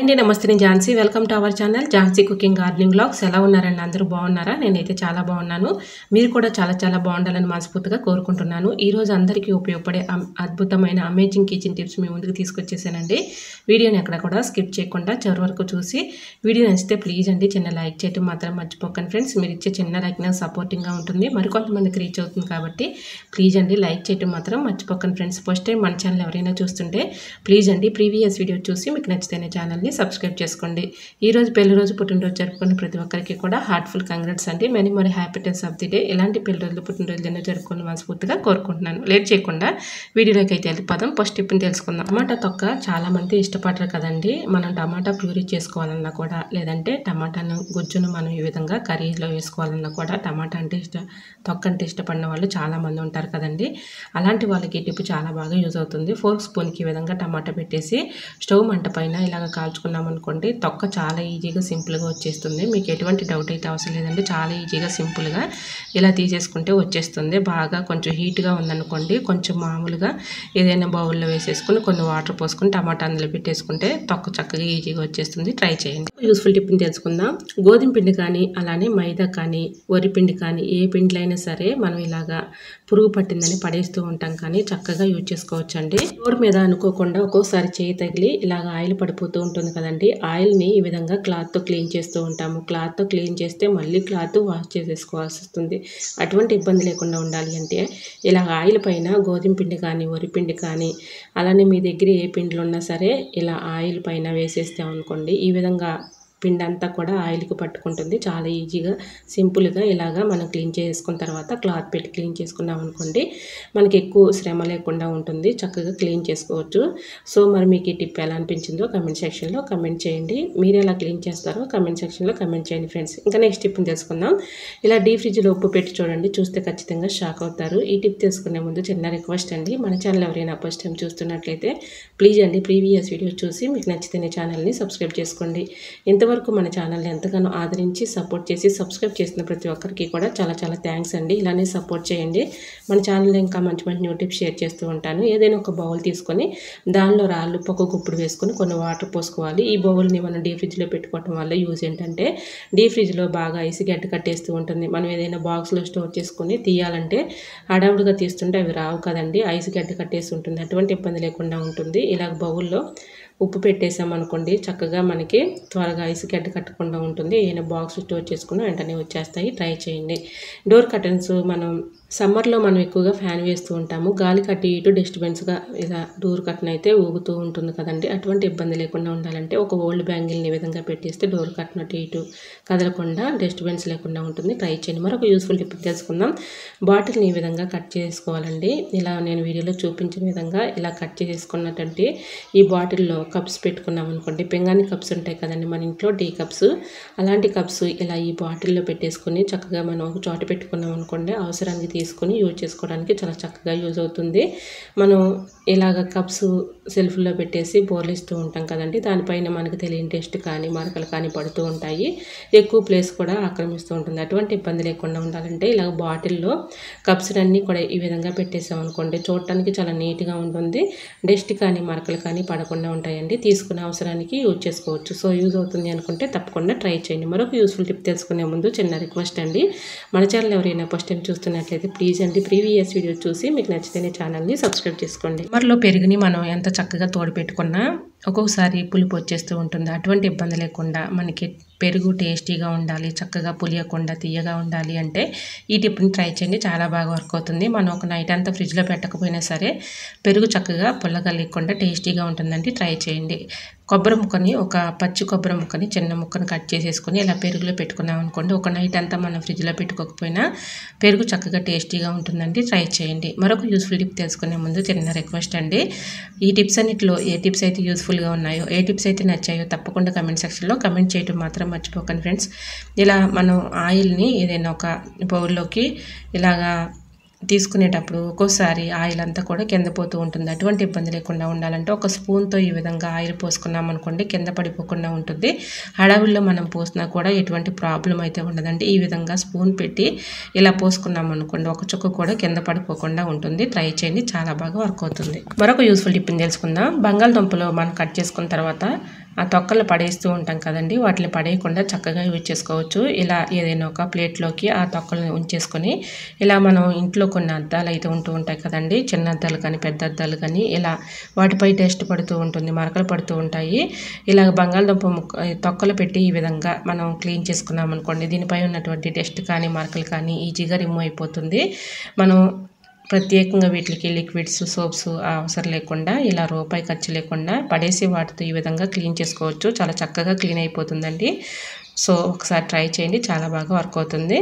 అండి నమస్తే నేను Jhansi welcome to our channel Jhansi cooking gardening vlogs ఎలా ఉన్నారండి అందరూ బాగున్నారా నేనైతే చాలా బాగున్నాను మీరు కూడా చాలా బాగుండాలని మనస్ఫూర్తిగా కోరుకుంటున్నాను ఈ రోజు అందరికీ ఉపయోగపడే అద్భుతమైన అమేజింగ్ కిచెన్ టిప్స్ మీ ముందుకు తీసుకొచ్చేసానండి వీడియోని ఎక్కడ కూడా స్కిప్ చేయకుండా చివరి వరకు చూసి వీడియో నచ్చితే ప్లీజ్ అండి చిన్న లైక్ చేయడం మాత్రం మర్చిపోకండి ఫ్రెండ్స్ మీరు ఇచ్చే చిన్న లైక్ నాకు సపోర్టింగ్గా ఉంటుంది మరికొంతమందికి రీచ్ అవుతుంది కాబట్టి ప్లీజ్ అండి లైక్ చేయడం మాత్రం మర్చిపోకండి ఫ్రెండ్స్ ఫస్ట్ టైం మన ఛానల్ ఎవరైనా చూస్తుంటే ప్లీజ్ అండి ప్రీవియస్ వీడియో చూసి మీకు నచ్చితేనే ఛానల్ని సబ్స్క్రైబ్ చేసుకోండి ఈ రోజు పెళ్లి రోజు పుట్టినరోజు జరుపుకున్న ప్రతి ఒక్కరికి కూడా హార్ట్ఫుల్ కంగ్రాట్స్ అండి many more happiness of the day ఎలాంటి పెళ్లి రోజులు పుట్టినరోజులైనా జరుపుకుని మనస్ఫూర్తిగా కోరుకుంటున్నాను లేట్ చేయకుండా వీడియోలోకి అయితే వెళ్ళిపోదాం ఫస్ట్ టిప్ని తెలుసుకుందాం టమాటా తొక్క చాలా మంది ఇష్టపడరు కదండి మనం టమాటా ప్యూరీ చేసుకోవాలన్నా కూడా లేదంటే టమాటాను గుజ్జును మనం ఈ విధంగా కర్రీలో వేసుకోవాలన్నా కూడా టమాటా అంటే తొక్క అంటే ఇష్టపడిన వాళ్ళు చాలా మంది ఉంటారు కదండి అలాంటి వాళ్ళకి ఈ టిప్ చాలా బాగా యూజ్ అవుతుంది 4 స్పూన్కి ఈ విధంగా టమాటా పెట్టేసి స్టవ్ మంట పైన ఇలాగ కాల్చుకున్నాం అనుకోండి తొక్క చాలా ఈజీగా సింపుల్గా వచ్చేస్తుంది మీకు ఎటువంటి డౌట్ అయితే అవసరం లేదండి చాలా ఈజీగా సింపుల్గా ఇలా తీసేసుకుంటే వచ్చేస్తుంది బాగా కొంచెం హీట్గా ఉందనుకోండి కొంచెం మామూలుగా ఏదైనా బౌల్లో వేసేసుకుని కొన్ని వాటర్ పోసుకుని టమాటా అందులో పెట్టేసుకుంటే తొక్క చక్కగా ఈజీగా వచ్చేస్తుంది ట్రై చేయండి యూస్ఫుల్ టిప్ని తెలుసుకుందాం గోధుమ పిండి కానీ అలానే మైదా కానీ వరి పిండి కానీ ఏ పిండిలో అయినా సరే మనం ఇలాగా పురుగు పట్టిందని పడేస్తూ ఉంటాం కానీ చక్కగా యూజ్ చేసుకోవచ్చండి ఫ్లోర్ మీద అనుకోకుండా ఒక్కోసారి చేయి తగిలి ఇలాగ ఆయిల్ పడిపోతూ ఉంటుంది కదండి ఆయిల్ని ఈ విధంగా క్లాత్తో క్లీన్ చేస్తూ ఉంటాము క్లాత్తో క్లీన్ చేస్తే మళ్ళీ క్లాత్ వాష్ చేసేసుకోవాల్సి వస్తుంది అటువంటి ఇబ్బంది లేకుండా ఉండాలి అంటే ఇలాగ ఆయిల్ పైన గోధుమ పిండి కానీ వరి పిండి కానీ అలానే మీ దగ్గర ఏ పిండిలు ఉన్నా సరే ఇలా ఆయిల్ పైన వేసేస్తాం అనుకోండి ఈ విధంగా పిండి అంతా కూడా ఆయిల్కి పట్టుకుంటుంది చాలా ఈజీగా సింపుల్గా ఇలాగా మనం క్లీన్ చేసుకున్న తర్వాత క్లాత్ పెట్టి క్లీన్ చేసుకున్నాం అనుకోండి మనకి ఎక్కువ శ్రమ లేకుండా ఉంటుంది చక్కగా క్లీన్ చేసుకోవచ్చు సో మరి మీకు ఈ టిప్ ఎలా అనిపించిందో కమెంట్ సెక్షన్లో కమెంట్ చేయండి మీరు ఎలా క్లీన్ చేస్తారో కమెంట్ సెక్షన్లో కమెంట్ చేయండి ఫ్రెండ్స్ ఇంకా నెక్స్ట్ టిప్ని తెలుసుకుందాం ఇలా డీప్ ఫ్రిడ్జ్లో ఉప్పు పెట్టి చూడండి చూస్తే ఖచ్చితంగా షాక్ అవుతారు ఈ టిప్ తెలుసుకునే ముందు చిన్న రిక్వెస్ట్ అండి మన ఛానల్ ఎవరైనా ఫస్ట్ టైం చూస్తున్నట్లయితే ప్లీజ్ అండి ప్రీవియస్ వీడియో చూసి మీకు నచ్చితేనే ఛానల్ని సబ్స్క్రైబ్ చేసుకోండి ఇంతవరకు మన ఛానల్ని ఎంతగానో ఆదరించి సపోర్ట్ చేసి సబ్స్క్రైబ్ చేసిన ప్రతి ఒక్కరికి కూడా చాలా థ్యాంక్స్ అండి ఇలానే సపోర్ట్ చేయండి మన ఛానల్లో ఇంకా మంచి న్యూ టిప్స్ షేర్ చేస్తూ ఉంటాను ఏదైనా ఒక బౌల్ తీసుకొని దానిలో రాళ్ళు ఒక గుప్పుడు వేసుకొని కొన్ని వాటర్ పోసుకోవాలి ఈ బౌల్ని మనం డీప్ ఫ్రిడ్జ్లో పెట్టుకోవడం వల్ల యూజ్ ఏంటంటే డీప్ ఫ్రిడ్జ్లో బాగా ఐస్ గడ్డ కట్టేస్తూ ఉంటుంది మనం ఏదైనా బాక్స్లో స్టోర్ చేసుకొని తీయాలంటే హడావుడిగా తీస్తుంటే అవి రావు కదండి ఐస్ గడ్డ కట్టేసి ఉంటుంది అటువంటి ఇబ్బంది లేకుండా ఉంటుంది ఇలాగ బౌల్లో ఉప్పు పెట్టేసాం అనుకోండి చక్కగా మనకి త్వరగా ఐస్ గడ్డ కట్టకుండా ఉంటుంది ఏదైనా బాక్స్ స్టోర్ చేసుకుని వెంటనే వచ్చేస్తాయి ట్రై చేయండి డోర్ కర్టన్స్ మనం సమ్మర్లో మనం ఎక్కువగా ఫ్యాన్ వేస్తూ ఉంటాము గాలి కట్టి ఇటు డిస్టర్బెన్స్గా ఇలా డోర్ కర్టన్ అయితే ఊగుతూ ఉంటుంది కదండి అటువంటి ఇబ్బంది లేకుండా ఉండాలంటే ఒక ఓల్డ్ బ్యాంగిల్ని ఈ విధంగా పెట్టేస్తే డోర్ కర్టన్ అటు ఇటు కదలకుండా డిస్టర్బెన్స్ లేకుండా ఉంటుంది ట్రై చేయండి మరొక యూస్ఫుల్ టిప్ తెలుసుకుందాం బాటిల్ని ఈ విధంగా కట్ చేసుకోవాలండి ఇలా నేను వీడియోలో చూపించిన విధంగా ఇలా కట్ చేసుకున్నటువంటి ఈ బాటిల్లో కప్స్ పెట్టుకున్నాం అనుకోండి పింగాణి కప్స్ ఉంటాయి కదండి మన ఇంట్లో టీ కప్స్ అలాంటి కప్స్ ఇలా ఈ బాటిల్లో పెట్టేసుకొని చక్కగా మనం ఒక చోట పెట్టుకున్నాం అనుకోండి అవసరానికి తీసుకొని యూజ్ చేసుకోవడానికి చాలా చక్కగా యూజ్ అవుతుంది మనం ఇలాగ కప్స్ సెల్ఫ్లో పెట్టేసి బోర్లిస్తూ ఉంటాం కదండి దానిపైన మనకు తెలియని టెస్ట్ కానీ మరకలు కానీ పడుతూ ఉంటాయి ఎక్కువ ప్లేస్ కూడా ఆక్రమిస్తూ ఉంటుంది అటువంటి ఇబ్బంది లేకుండా ఉండాలంటే ఇలాగ బాటిల్లో కప్స్ అన్నీ కూడా ఈ విధంగా పెట్టేసాం అనుకోండి చూడటానికి చాలా నీట్గా ఉంటుంది డస్ట్ కానీ మరకలు కానీ పడకుండా ఉంటాయండి తీసుకునే అవసరానికి యూజ్ చేసుకోవచ్చు సో యూజ్ అవుతుంది అనుకుంటే తప్పకుండా ట్రై చేయండి మరొక యూస్ఫుల్ టిప్ తెలుసుకునే ముందు చిన్న రిక్వెస్ట్ అండి మన ఛానల్ ఎవరైనా ఫస్ట్ టైం చూస్తున్నట్లయితే ప్లీజ్ అండి ప్రీవియస్ వీడియో చూసి మీకు నచ్చితేనే ఛానల్ని సబ్స్క్రైబ్ చేసుకోండి మరలో పెరుగుని మనం ఎంత చక్కగా తోడు పెట్టుకున్నా ఒక్కొక్కసారి పులుపు వచ్చేస్తూ ఉంటుంది అటువంటి ఇబ్బంది లేకుండా మనకి పెరుగు టేస్టీగా ఉండాలి చక్కగా పులియకుండా తీయగా ఉండాలి అంటే ఈ టిప్ని ట్రై చేయండి చాలా బాగా వర్క్ అవుతుంది మనం ఒక నైట్ అంతా ఫ్రిడ్జ్లో పెట్టకపోయినా సరే పెరుగు చక్కగా పుల్లగా లేకుండా టేస్టీగా ఉంటుందండి ట్రై చేయండి కొబ్బరి ముక్కని ఒక పచ్చి కొబ్బరి ముక్కని చిన్న ముక్కని కట్ చేసేసుకొని ఇలా పెరుగులో పెట్టుకున్నాం అనుకోండి ఒక నైట్ అంతా మనం ఫ్రిడ్జ్లో పెట్టుకోకపోయినా పెరుగు చక్కగా టేస్టీగా ఉంటుందండి ట్రై చేయండి మరొక యూస్ఫుల్ టిప్ తెలుసుకునే ముందు చిన్న రిక్వెస్ట్ అండి ఈ టిప్స్ అన్నిటిలో ఏ టిప్స్ అయితే యూస్ఫుల్గా ఉన్నాయో ఏ టిప్స్ అయితే నచ్చాయో తప్పకుండా కమెంట్ సెక్షన్లో కమెంట్ చేయడం మాత్రం మర్చిపోకండి ఫ్రెండ్స్ ఇలా మనం ఆయిల్ని ఏదైనా ఒక బౌల్లోకి ఇలాగా తీసుకునేటప్పుడు ఒక్కోసారి ఆయిల్ అంతా కూడా కింద పోతూ ఉంటుంది అటువంటి ఇబ్బంది లేకుండా ఉండాలంటే ఒక స్పూన్తో ఈ విధంగా ఆయిల్ పోసుకున్నాం అనుకోండి కింద పడిపోకుండా ఉంటుంది హడావిల్లో మనం పోసినా కూడా ఎటువంటి ప్రాబ్లం అయితే ఉండదండి ఈ విధంగా స్పూన్ పెట్టి ఇలా పోసుకున్నాం అనుకోండి ఒక చుక్క కూడా కింద పడిపోకుండా ఉంటుంది ట్రై చేయండి చాలా బాగా వర్క్ అవుతుంది మరొక యూస్ఫుల్ టిప్ని తెలుసుకుందాం బంగాళదుంపలు మనం కట్ చేసుకున్న తర్వాత ఆ తొక్కలు పడేస్తూ ఉంటాం కదండి, వాటిని పడేయకుండా చక్కగా యూజ్ చేసుకోవచ్చు. ఇలా ఏదైనా ఒక ప్లేట్లోకి ఆ తొక్కలను ఉంచేసుకొని ఇలా మనం ఇంట్లో కొన్ని అద్దాలు అయితే ఉంటూ ఉంటాయి కదండి, చిన్న అద్దాలు కానీ పెద్ద అద్దాలు కానీ, ఇలా వాటిపై డస్ట్ పడుతూ ఉంటుంది, మరకలు పడుతూ ఉంటాయి. ఇలా బంగాళదుంప తొక్కలు పెట్టి ఈ విధంగా మనం క్లీన్ చేసుకున్నాం అనుకోండి, దీనిపై ఉన్నటువంటి డస్ట్ కానీ మరకలు కానీ ఈజీగా రిమూవ్ అయిపోతుంది. మనం ప్రత్యేకంగా వీటికి లిక్విడ్స్ సోప్స్ అవసరం లేకుండా ఇలా రూపాయి ఖర్చు లేకుండా పడేసి వాటితో ఈ విధంగా క్లీన్ చేసుకోవచ్చు. చాలా చక్కగా క్లీన్ అయిపోతుందండి. సో ఒకసారి ట్రై చేయండి, చాలా బాగా వర్క్ అవుతుంది.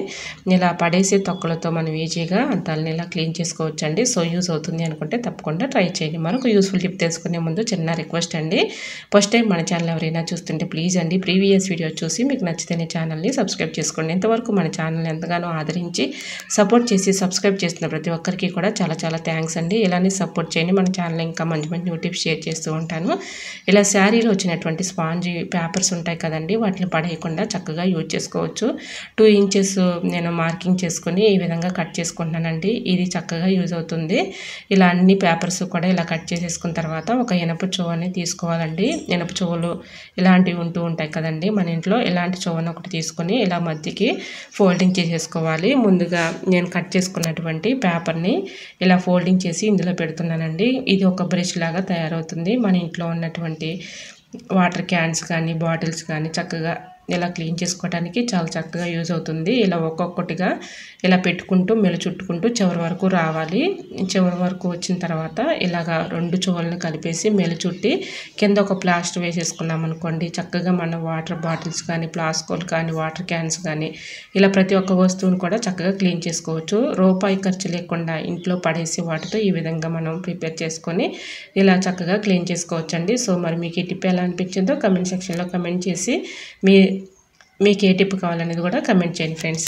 ఇలా పడేసే తొక్కలతో మనం ఈజీగా అద్దాలని ఇలా క్లీన్ చేసుకోవచ్చండి. సో యూజ్ అవుతుంది అనుకుంటే తప్పకుండా ట్రై చేయండి. మరొక యూస్ఫుల్ టిప్ తెలుసుకునే ముందు చిన్న రిక్వెస్ట్ అండి, ఫస్ట్ టైం మన ఛానల్ ఎవరైనా చూస్తుంటే ప్లీజ్ అండి ప్రీవియస్ వీడియో చూసి మీకు నచ్చితేనే ఛానల్ని సబ్స్క్రైబ్ చేసుకోండి. ఇంతవరకు మన ఛానల్ని ఎంతగానో ఆదరించి సపోర్ట్ చేసి సబ్స్క్రైబ్ చేస్తున్న ప్రతి ఒక్కరికి కూడా చాలా చాలా థ్యాంక్స్ అండి. ఇలానే సపోర్ట్ చేయండి. మన ఛానల్ ఇంకా మంచి మంచి న్యూ టిప్స్ షేర్ చేస్తూ ఉంటాను. ఇలా శారీలో వచ్చినటువంటి స్పాంజీ పేపర్స్ ఉంటాయి కదండి, వాటిని పడేయకుండా చక్కగా యూజ్ చేసుకోవచ్చు. 2 ఇంచెస్ నేను మార్కింగ్ చేసుకొని ఈ విధంగా కట్ చేసుకుంటున్నానండి. ఇది చక్కగా యూజ్ అవుతుంది. ఇలా అన్ని పేపర్స్ కూడా ఇలా కట్ చేసేసుకున్న తర్వాత ఒక ఇనప చెవుని తీసుకోవాలండి. ఇనప చెవులు ఇలాంటివి ఉంటూ ఉంటాయి కదండి మన ఇంట్లో, ఇలాంటి చెవుని ఒకటి తీసుకొని ఇలా మధ్యకి ఫోల్డింగ్ చేసేసుకోవాలి. ముందుగా నేను కట్ చేసుకున్నటువంటి పేపర్ని ఇలా ఫోల్డింగ్ చేసి ఇందులో పెడుతున్నానండి. ఇది ఒక బ్రష్ లాగా తయారవుతుంది. మన ఇంట్లో ఉన్నటువంటి వాటర్ క్యాన్స్ కానీ బాటిల్స్ కానీ చక్కగా ఇలా క్లీన్ చేసుకోవడానికి చాలా చక్కగా యూజ్ అవుతుంది. ఇలా ఒక్కొక్కటిగా ఇలా పెట్టుకుంటూ చుట్టుకుంటూ చివరి వరకు రావాలి. చివరి వరకు వచ్చిన తర్వాత ఇలాగా 2 చెవులను కలిపేసి చుట్టి కింద ఒక ప్లాస్టర్ వేసేసుకున్నాం అనుకోండి, చక్కగా మన వాటర్ బాటిల్స్ కానీ ప్లాస్కోలు కానీ వాటర్ క్యాన్స్ కానీ ఇలా ప్రతి ఒక్క వస్తువును కూడా చక్కగా క్లీన్ చేసుకోవచ్చు. రూపాయి ఖర్చు లేకుండా ఇంట్లో పడేసి వాటితో ఈ విధంగా మనం ప్రిపేర్ చేసుకొని ఇలా చక్కగా క్లీన్ చేసుకోవచ్చండి. సో మరి మీకు ఈ టిప్ ఎలా అనిపించిందో కమెంట్ సెక్షన్లో కమెంట్ చేసి మీకు ఏ టిప్ కావాలనేది కూడా కమెంట్ చేయండి ఫ్రెండ్స్.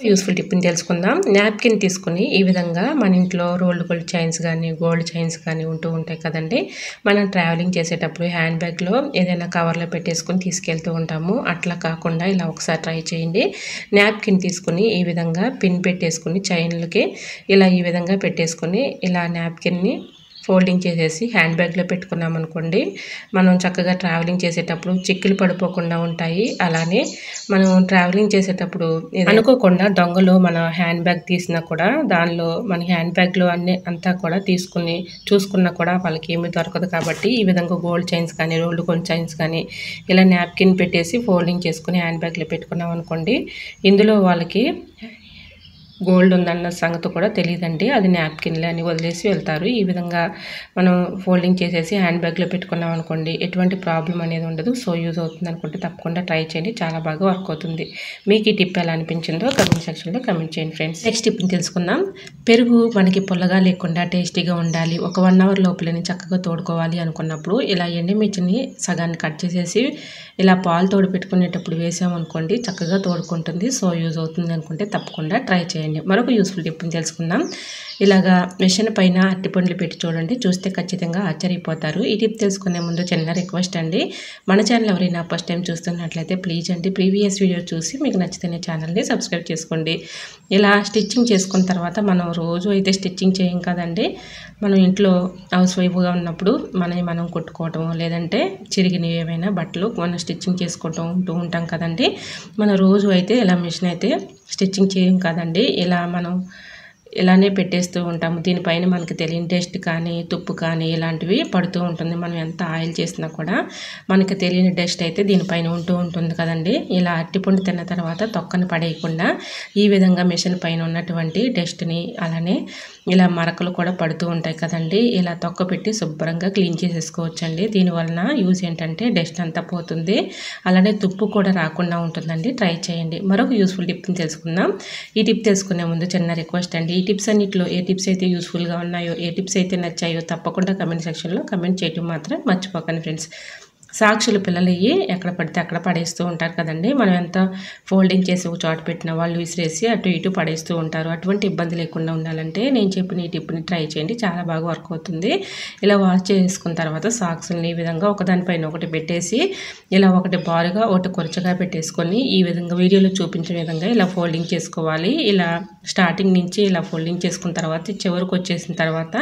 యూస్ఫుల్ టిప్ని తెలుసుకుందాం. నాప్కిన్ తీసుకుని ఈ విధంగా మన ఇంట్లో రోల్డ్ గోల్డ్ చైన్స్ కానీ గోల్డ్ చైన్స్ కానీ ఉంటూ ఉంటాయి కదండి, మనం ట్రావెలింగ్ చేసేటప్పుడు హ్యాండ్ బ్యాగ్లో ఏదైనా కవర్లో పెట్టేసుకొని తీసుకెళ్తూ ఉంటాము. అట్లా కాకుండా ఇలా ఒకసారి ట్రై చేయండి. నాప్కిన్ తీసుకుని ఈ విధంగా పిన్ పెట్టేసుకుని చైన్లకి ఇలా ఈ విధంగా పెట్టేసుకొని ఇలా నాప్కిన్ని ఫోల్డింగ్ చేసేసి హ్యాండ్ బ్యాగ్లో పెట్టుకున్నాం అనుకోండి, మనం చక్కగా ట్రావెలింగ్ చేసేటప్పుడు చిక్కులు పడిపోకుండా ఉంటాయి. అలానే మనం ట్రావెలింగ్ చేసేటప్పుడు అనుకోకుండా దొంగలు మన హ్యాండ్ బ్యాగ్ తీసినా కూడా దానిలో మన హ్యాండ్ బ్యాగ్లో అంతా కూడా తీసుకుని చూసుకున్నా కూడా వాళ్ళకి ఏమీ దొరకదు. కాబట్టి ఈ విధంగా గోల్డ్ చైన్స్ కానీ రోల్డ్ గోల్డ్ చైన్స్ కానీ ఇలా నాప్కిన్ పెట్టేసి ఫోల్డింగ్ చేసుకుని హ్యాండ్ బ్యాగ్లో పెట్టుకున్నాం అనుకోండి, ఇందులో వాళ్ళకి గోల్డ్ ఉందన్న సంగతి కూడా తెలియదండి. అది నాప్కిన్లే అని వదిలేసి వెళ్తారు. ఈ విధంగా మనం ఫోల్డింగ్ చేసేసి హ్యాండ్ బ్యాగ్లో పెట్టుకున్నాం అనుకోండి, ఎటువంటి ప్రాబ్లం అనేది ఉండదు. సో యూజ్ అవుతుంది అనుకుంటే తప్పకుండా ట్రై చేయండి, చాలా బాగా వర్క్ అవుతుంది. మీకు ఈ టిప్ ఎలా అనిపించిందో కమెంట్ సెక్షన్లో కమెంట్ చేయండి ఫ్రెండ్స్. నెక్స్ట్ టిప్ని తెలుసుకుందాం. పెరుగు మనకి పుల్లగా లేకుండా టేస్టీగా ఉండాలి, ఒక 1 అవర్ లోపలని చక్కగా తోడుకోవాలి అనుకున్నప్పుడు ఇలా ఎండుమిర్చిని సగాన్ని కట్ చేసేసి ఇలా పాలు తోడు పెట్టుకునేటప్పుడు వేసామనుకోండి, చక్కగా తోడుకుంటుంది. సో యూజ్ అవుతుంది అనుకుంటే తప్పకుండా ట్రై చేయండి. మరొక యూస్ఫుల్ టిప్ని తెలుసుకుందాం. ఇలాగా మిషన్ పైన అరటిపండ్లు పెట్టి చూడండి, చూస్తే ఖచ్చితంగా ఆశ్చర్యపోతారు. ఈ టిప్ తెలుసుకునే ముందు చిన్న రిక్వెస్ట్ అండి, మన ఛానల్ ఎవరైనా ఫస్ట్ టైం చూస్తున్నట్లయితే ప్లీజ్ అండి ప్రీవియస్ వీడియో చూసి మీకు నచ్చితేనే ఛానల్ని సబ్స్క్రైబ్ చేసుకోండి. ఇలా స్టిచ్చింగ్ చేసుకున్న తర్వాత మనం రోజు అయితే స్టిచ్చింగ్ చేయం కదండి, మనం ఇంట్లో హౌస్ వైఫ్గా ఉన్నప్పుడు మనం కుట్టుకోవటం లేదంటే చిరిగినవి ఏమైనా బట్టలు మనం స్టిచ్చింగ్ చేసుకోవటం ఉంటూ ఉంటాం కదండి. మన రోజు అయితే ఇలా మిషన్ అయితే స్టిచ్చింగ్ చేయం కదండి, ఇలా మనం ఇలానే పెట్టేస్తూ ఉంటాము. దీనిపైన మనకి తెలియని డస్ట్ కానీ తుప్పు కానీ ఇలాంటివి పడుతూ ఉంటుంది. మనం ఎంత ఆయిల్ చేసినా కూడా మనకి తెలియని డస్ట్ అయితే దీనిపైన ఉంటూ ఉంటుంది కదండి. ఇలా అరటిపండు తిన్న తర్వాత తొక్కను పడేయకుండా ఈ విధంగా మిషన్ పైన ఉన్నటువంటి డస్ట్ని అలానే ఇలా మరకలు కూడా పడుతూ ఉంటాయి కదండి, ఇలా తొక్క పెట్టి శుభ్రంగా క్లీన్ చేసేసుకోవచ్చండి. దీనివలన యూజ్ ఏంటంటే డస్ట్ అంతా పోతుంది, అలానే తుప్పు కూడా రాకుండా ఉంటుందండి. ట్రై చేయండి. మరొక యూస్ఫుల్ టిప్ని తెలుసుకుందాం. ఈ టిప్ తెలుసుకునే ముందు చిన్న రిక్వెస్ట్ అండి, ఈ టిప్స్ అన్నింటిలో ఏ టిప్స్ అయితే యూస్ఫుల్గా ఉన్నాయో ఏ టిప్స్ అయితే నచ్చాయో తప్పకుండా కమెంట్ సెక్షన్లో కమెంట్ చేయడం మాత్రం మర్చిపోకండి ఫ్రెండ్స్. సాక్షులు పిల్లలు ఎక్కడ పడితే అక్కడ పడేస్తూ ఉంటారు కదండి, మనం ఎంత ఫోల్డింగ్ చేసి ఒక చోట పెట్టిన వాళ్ళు విసిరేసి అటు ఇటు పడేస్తూ ఉంటారు. అటువంటి ఇబ్బంది లేకుండా ఉండాలంటే నేను చెప్పిన ఈ టిప్ని ట్రై చేయండి, చాలా బాగా వర్క్ అవుతుంది. ఇలా వాష్ చేసుకున్న తర్వాత సాక్స్ని ఈ విధంగా ఒకదానిపైన ఒకటి పెట్టేసి ఇలా ఒకటి బారుగా ఒకటి కొరచగా పెట్టేసుకొని ఈ విధంగా వీడియోలో చూపించిన విధంగా ఇలా ఫోల్డింగ్ చేసుకోవాలి. ఇలా స్టార్టింగ్ నుంచి ఇలా ఫోల్డింగ్ చేసుకున్న తర్వాత చివరికి వచ్చేసిన తర్వాత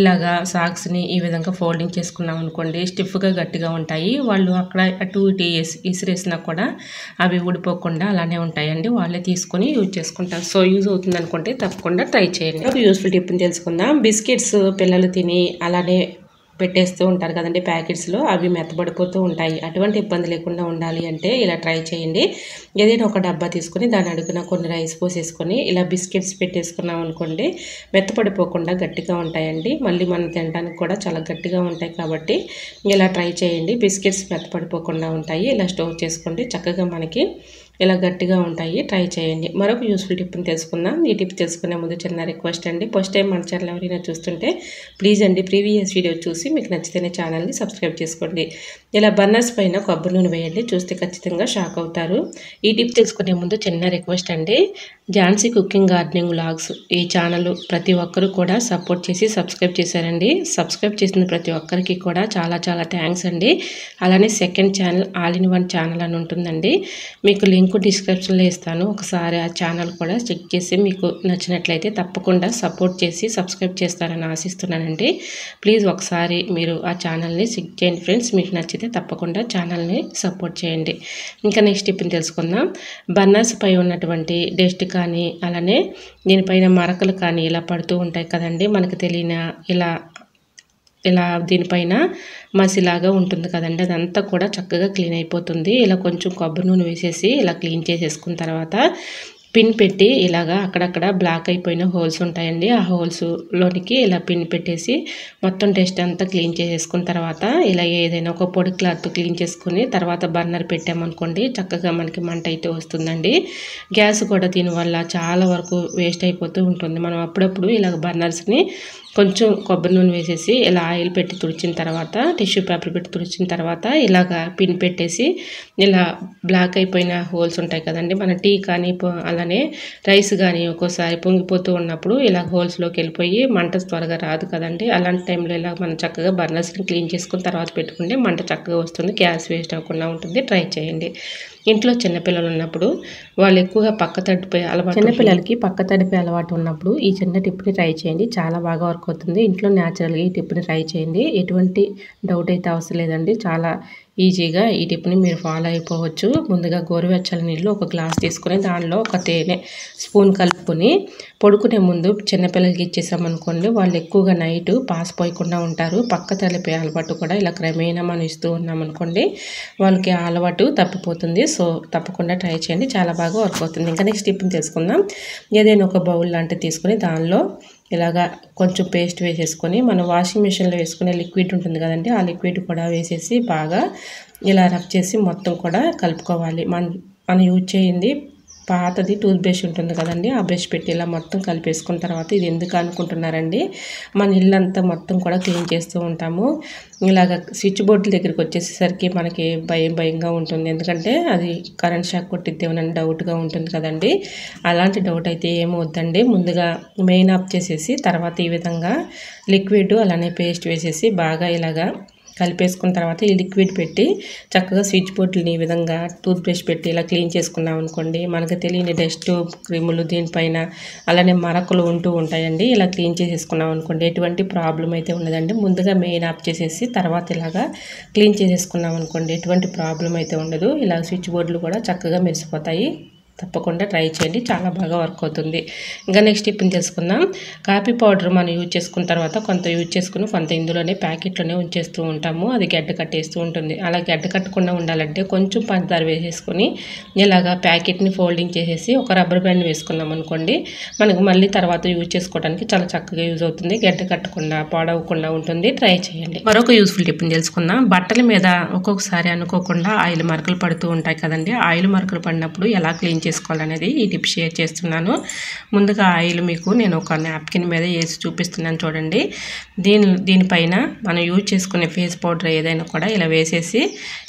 ఇలాగా సాక్స్ని ఈ విధంగా ఫోల్డింగ్ చేసుకున్నాం అనుకోండి, స్టిఫ్గా గట్టిగా ఉంటాయి. ఉంటాయి. వాళ్ళు అక్కడ అటు ఇటు ఇసిరేసినా కూడా అవి ఊడిపోకుండా అలానే ఉంటాయండి. వాళ్ళే తీసుకొని యూజ్ చేసుకుంటారు. సో యూజ్ అవుతుంది అనుకుంటే తప్పకుండా ట్రై చేయండి. ఒక యూస్ఫుల్ టిప్ని తెలుసుకుందాం. బిస్కెట్స్ పిల్లలు తిని అలానే పెట్టేస్తూ ఉంటారు కదండి ప్యాకెట్స్లో, అవి మెత్తబడిపోతూ ఉంటాయి. అటువంటి ఇబ్బంది లేకుండా ఉండాలి అంటే ఇలా ట్రై చేయండి. ఏదైనా ఒక డబ్బా తీసుకొని దాని అడుగున కొన్ని రైస్ పోసేసుకొని ఇలా బిస్కెట్స్ పెట్టేసుకున్నాం అనుకోండి, మెత్తపడిపోకుండా గట్టిగా ఉంటాయండి. మళ్ళీ మనం తినడానికి కూడా చాలా గట్టిగా ఉంటాయి కాబట్టి ఇలా ట్రై చేయండి. బిస్కెట్స్ మెత్తపడిపోకుండా ఉంటాయి. ఇలా స్టోర్ చేసుకోండి, చక్కగా మనకి ఇలా గట్టిగా ఉంటాయి. ట్రై చేయండి. మరొక యూస్ఫుల్ టిప్ని తెలుసుకుందాం. ఈ టిప్ తెలుసుకునే ముందు చిన్న రిక్వెస్ట్ అండి. ఫస్ట్ టైం మన ఛానల్ ఎవరైనా చూస్తుంటే ప్లీజ్ అండి ప్రీవియస్ వీడియో చూసి మీకు నచ్చితేనే ఛానల్ని సబ్స్క్రైబ్ చేసుకోండి. ఇలా బర్నర్స్ పైన కొబ్బరి నూనె వేయండి, చూస్తే ఖచ్చితంగా షాక్ అవుతారు. ఈ టిప్ తెలుసుకునే ముందు చిన్న రిక్వెస్ట్ అండి. ఝాన్సీ కుకింగ్ గార్డెనింగ్ వ్లాగ్స్ ఈ ఛానల్ ప్రతి ఒక్కరు కూడా సపోర్ట్ చేసి సబ్స్క్రైబ్ చేశారండి. సబ్స్క్రైబ్ చేసిన ప్రతి ఒక్కరికి కూడా చాలా చాలా థ్యాంక్స్ అండి. అలానే second channel all in one channel అని ఉంటుందండి, మీకు లింక్ డిస్క్రిప్షన్లో ఇస్తాను. ఒకసారి ఆ ఛానల్ కూడా చెక్ చేసి మీకు నచ్చినట్లయితే తప్పకుండా సపోర్ట్ చేసి సబ్స్క్రైబ్ చేస్తారని ఆశిస్తున్నానండి. ప్లీజ్ ఒకసారి మీరు ఆ ఛానల్ని చెక్ చేయండి ఫ్రెండ్స్. మీకు నచ్చితే తప్పకుండా ఛానల్ని సపోర్ట్ చేయండి. ఇంకా నెక్స్ట్ టిప్ని తెలుసుకుందాం. బర్నర్స్ పై ఉన్నటువంటి డస్ట్ కానీ అలానే దీనిపైన మరకలు కానీ ఇలా పడుతూ ఉంటాయి కదండి, మనకు తెలియని ఇలా దీనిపైన మసిలాగా ఉంటుంది కదండి, అదంతా కూడా చక్కగా క్లీన్ అయిపోతుంది. ఇలా కొంచెం కొబ్బరి నూనె వేసేసి ఇలా క్లీన్ చేసేసుకున్న తర్వాత పిన్ పెట్టి ఇలాగా అక్కడక్కడ బ్లాక్ అయిపోయిన హోల్స్ ఉంటాయండి, ఆ హోల్స్లోనికి ఇలా పిన్ పెట్టేసి మొత్తం డస్ట్ అంతా క్లీన్ చేసేసుకున్న తర్వాత ఇలా ఏదైనా ఒక పొడి క్లాత్ క్లీన్ చేసుకుని తర్వాత బర్నర్ పెట్టామనుకోండి, చక్కగా మనకి మంట అయితే వస్తుందండి. గ్యాస్ కూడా దీనివల్ల చాలా వరకు వేస్ట్ అయిపోతూ ఉంటుంది. మనం అప్పుడప్పుడు ఇలా బర్నర్స్ని కొంచెం కొబ్బరి నూనె వేసేసి ఇలా ఆయిల్ పెట్టి తుడిచిన తర్వాత టిష్యూ పేపర్ పెట్టి తుడిచిన తర్వాత ఇలాగా పిన్ పెట్టేసి ఇలా బ్లాక్ అయిపోయిన హోల్స్ ఉంటాయి కదండి, మన టీ కానీ అలానే రైస్ కానీ ఒక్కోసారి పొంగిపోతూ ఉన్నప్పుడు ఇలా హోల్స్లోకి వెళ్ళిపోయి మంట త్వరగా రాదు కదండి. అలాంటి టైంలో ఇలా మనం చక్కగా బర్నర్స్ని క్లీన్ చేసుకుని తర్వాత పెట్టుకుంటే మంట చక్కగా వస్తుంది, గ్యాస్ వేస్ట్ అవ్వకుండా ఉంటుంది. ట్రై చేయండి. ఇంట్లో చిన్నపిల్లలు ఉన్నప్పుడు వాళ్ళు ఎక్కువగా పక్క తడిపే అలవాటు, చిన్నపిల్లలకి పక్క తడిపే అలవాటు ఉన్నప్పుడు ఈ చిన్న టిప్ని ట్రై చేయండి, చాలా బాగా వర్క్ అవుతుంది. ఇంట్లో న్యాచురల్గా ఈ టిప్ని ట్రై చేయండి. ఎటువంటి డౌట్ అయితే అవసరం లేదండి, చాలా ఈజీగా ఈ టిప్ని మీరు ఫాలో అయిపోవచ్చు. ముందుగా గోరువెచ్చని నీళ్ళు ఒక గ్లాస్ తీసుకొని దానిలో ఒక తేనె స్పూన్ కలుపుకొని పడుకునే ముందు చిన్నపిల్లలకి ఇచ్చేసామనుకోండి, వాళ్ళు ఎక్కువగా నైట్ పాస్ పోయకుండా ఉంటారు. పక్క తడిపే అలవాటు కూడా ఇలా క్రమేణా మనం ఇస్తూ ఉన్నామనుకోండి, వాళ్ళకి ఆ అలవాటు తప్పిపోతుంది. సో తప్పకుండా ట్రై చేయండి, చాలా బాగా వర్క్ అవుతుంది. ఇంకా నెక్స్ట్ టిప్ని తెలుసుకుందాం. ఏదైనా ఒక బౌల్ లాంటిది తీసుకొని దానిలో ఇలాగా కొంచెం పేస్ట్ వేసేసుకొని మనం వాషింగ్ మిషన్లో వేసుకునే లిక్విడ్ ఉంటుంది కదండి, ఆ లిక్విడ్ కూడా వేసేసి బాగా ఇలా రబ్ చేసి మొత్తం కూడా కలుపుకోవాలి. మనం యూజ్ చేయింది పాతది టూత్ బ్రష్ ఉంటుంది కదండి, ఆ బ్రష్ పెట్టి ఇలా మొత్తం కలిపేసుకున్న తర్వాత ఇది ఎందుకు అనుకుంటున్నారండి, మన ఇల్లంతా మొత్తం కూడా క్లీన్ చేస్తూ ఉంటాము. ఇలాగ స్విచ్ బోర్డుల దగ్గరికి వచ్చేసరికి మనకి భయంగా ఉంటుంది, ఎందుకంటే అది కరెంట్ షాక్ కొట్టిద్దేమోనని డౌట్గా ఉంటుంది కదండి. అలాంటి డౌట్ అయితే ఏమవుద్దండి, ముందుగా మెయిన్ ఆఫ్ చేసేసి తర్వాత ఈ విధంగా లిక్విడ్ అలానే పేస్ట్ వేసేసి బాగా ఇలాగా కలిపేసుకున్న తర్వాత ఈ లిక్విడ్ పెట్టి చక్కగా స్విచ్ బోర్డుని ఈ విధంగా టూత్ బ్రష్ పెట్టి ఇలా క్లీన్ చేసుకున్నాం అనుకోండి, మనకు తెలియని డస్ట్ క్రిములు దీనిపైన అలానే మరకలు ఉంటూ ఉంటాయండి. ఇలా క్లీన్ చేసేసుకున్నాం అనుకోండి, ఎటువంటి ప్రాబ్లం అయితే ఉండదండి. ముందుగా మెయిన్ ఆఫ్ చేసేసి తర్వాత ఇలాగా క్లీన్ చేసేసుకున్నాం అనుకోండి, ఎటువంటి ప్రాబ్లం అయితే ఉండదు. ఇలా స్విచ్ బోర్డులు కూడా చక్కగా మెరిసిపోతాయి. తప్పకుండా ట్రై చేయండి, చాలా బాగా వర్క్ అవుతుంది. ఇంకా నెక్స్ట్ టిప్ని తెలుసుకుందాం. కాఫీ పౌడర్ మనం యూజ్ చేసుకున్న తర్వాత కొంత యూజ్ చేసుకుని కొంత ఇందులోనే ప్యాకెట్లోనే ఉంచేస్తూ ఉంటాము, అది గడ్డ కట్టేస్తూ ఉంటుంది. అలా గడ్డ కట్టకుండా ఉండాలంటే కొంచెం పంచదార వేసేసుకొని ఇలాగా ప్యాకెట్ని ఫోల్డింగ్ చేసేసి ఒక రబ్బర్ బ్యాండ్ వేసుకున్నాం అనుకోండి, మనకు మళ్ళీ తర్వాత యూజ్ చేసుకోవడానికి చాలా చక్కగా యూజ్ అవుతుంది, గడ్డ కట్టకుండా పాడవకుండా ఉంటుంది. ట్రై చేయండి. మరొక యూస్ఫుల్ టిప్ని తెలుసుకుందాం. బట్టల మీద ఒక్కొక్కసారి అనుకోకుండా ఆయిల్ మరకలు పడుతూ ఉంటాయి కదండి, ఆయిల్ మరకలు పడినప్పుడు ఎలా క్లీన్ చేసుకోవాలనేది ఈ టిప్ షేర్ చేస్తున్నాను. ముందుగా ఆయిల్ మీకు నేను ఒక నాప్కిన్ మీద వేసి చూపిస్తున్నాను చూడండి. దీనిపైన మనం యూజ్ చేసుకునే ఫేస్ పౌడర్ ఏదైనా కూడా ఇలా వేసేసి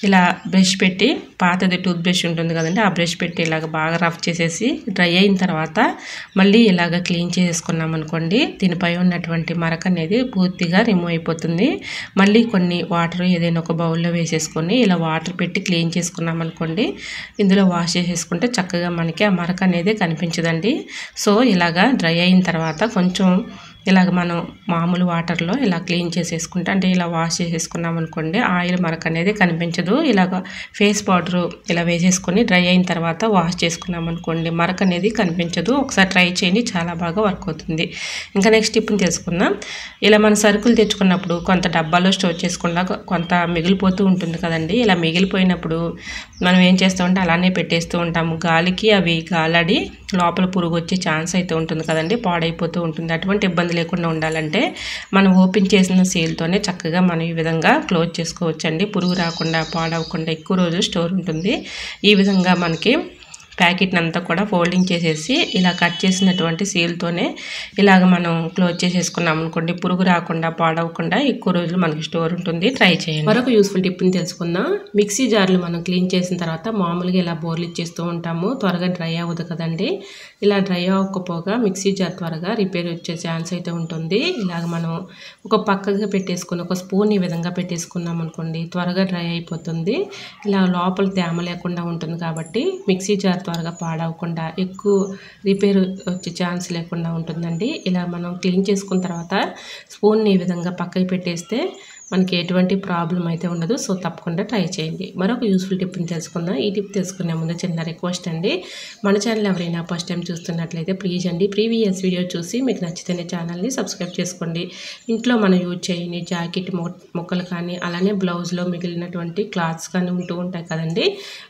ఇలా బ్రష్ పెట్టి పాతది టూత్ బ్రష్ ఉంటుంది కదండి, ఆ బ్రష్ పెట్టి ఇలాగ బాగా రఫ్ చేసేసి డ్రై అయిన తర్వాత మళ్ళీ ఇలాగ క్లీన్ చేసుకున్నాం అనుకోండి, దీనిపై ఉన్నటువంటి మరక అనేది పూర్తిగా రిమూవ్ అయిపోతుంది. మళ్ళీ కొన్ని వాటర్ ఏదైనా ఒక బౌల్లో వేసేసుకొని ఇలా వాటర్ పెట్టి క్లీన్ చేసుకున్నాం అనుకోండి, ఇందులో వాష్ చేసేసుకుంటే చక్కగా మనకి ఆ మరక అనేది కనిపించదండి. సో ఇలాగా డ్రై అయిన తర్వాత కొంచెం ఇలాగ మనం మామూలు వాటర్లో ఇలా క్లీన్ చేసేసుకుంటే అంటే ఇలా వాష్ చేసేసుకున్నాం అనుకోండి ఆయిల్ మరక అనేది కనిపించదు. ఇలాగ ఫేస్ పౌడరు ఇలా వేసేసుకొని డ్రై అయిన తర్వాత వాష్ చేసుకున్నాం అనుకోండి మరక అనేది కనిపించదు. ఒకసారి ట్రై చేయండి, చాలా బాగా వర్క్ అవుతుంది. ఇంకా నెక్స్ట్ టిప్ని తెలుసుకుందాం. ఇలా మన సరుకులు తెచ్చుకున్నప్పుడు కొంత డబ్బాలో స్టోర్ చేసుకున్నా కొంత మిగిలిపోతూ ఉంటుంది కదండి. ఇలా మిగిలిపోయినప్పుడు మనం ఏం చేస్తామంటే అలానే పెట్టేస్తూ ఉంటాము. గాలికి అవి గాలాడి లోపల పురుగు వచ్చే ఛాన్స్ అయితే ఉంటుంది కదండి, పాడైపోతూ ఉంటుంది. అటువంటి ఇబ్బంది లేకుండా ఉండాలంటే మనం ఓపెన్ చేసిన సీల్తోనే చక్కగా మనం ఈ విధంగా క్లోజ్ చేసుకోవచ్చండి. పురుగు రాకుండా పాడవకుండా ఎక్కువ రోజులు స్టోర్ ఉంటుంది. ఈ విధంగా మనకి ప్యాకెట్ని అంతా కూడా ఫోల్డింగ్ చేసేసి ఇలా కట్ చేసినటువంటి సీల్తోనే ఇలాగ మనం క్లోజ్ చేసేసుకున్నాం అనుకోండి పురుగు రాకుండా పాడవకుండా ఎక్కువ రోజులు మనకి స్టోర్ ఉంటుంది. ట్రై చేయండి. మరొక యూస్ఫుల్ టిప్ని తెలుసుకుందాం. మిక్సీ జార్లు మనం క్లీన్ చేసిన తర్వాత మామూలుగా ఇలా బోర్లు ఇచ్చేస్తూ ఉంటాము, త్వరగా డ్రై అవ్వదు కదండి. ఇలా డ్రై అవ్వకపోగా మిక్సీ జార్ త్వరగా రిపేర్ వచ్చే ఛాన్స్ అయితే ఉంటుంది. ఇలాగ మనం ఒక పక్కగా పెట్టేసుకుని ఒక స్పూన్ ఈ విధంగా పెట్టేసుకున్నాం అనుకోండి త్వరగా డ్రై అయిపోతుంది. ఇలా లోపల తేమ లేకుండా ఉంటుంది కాబట్టి మిక్సీ జార్ త్వరగా పాడవకుండా ఎక్కువ రిపేర్ వచ్చే ఛాన్స్ లేకుండా ఉంటుందండి. ఇలా మనం క్లీన్ చేసుకున్న తర్వాత స్పూన్ని ఈ విధంగా పక్కకి పెట్టేస్తే మనకి ఎటువంటి ప్రాబ్లం అయితే ఉండదు. సో తప్పకుండా ట్రై చేయండి. మరొక యూస్ఫుల్ టిప్ని తెలుసుకుందాం. ఈ టిప్ తెలుసుకునే ముందు చిన్న రిక్వెస్ట్ అండి, మన ఛానల్ ఎవరైనా ఫస్ట్ టైం చూస్తున్నట్లయితే ప్లీజ్ అండి ప్రీవియస్ వీడియో చూసి మీకు నచ్చితేనే ఛానల్ని సబ్స్క్రైబ్ చేసుకోండి. ఇంట్లో మనం యూజ్ చేయని జాకెట్ ముక్కలు కానీ అలానే బ్లౌజ్లో మిగిలినటువంటి క్లాత్స్ కానీ ఉంటూ ఉంటాయి కదండి,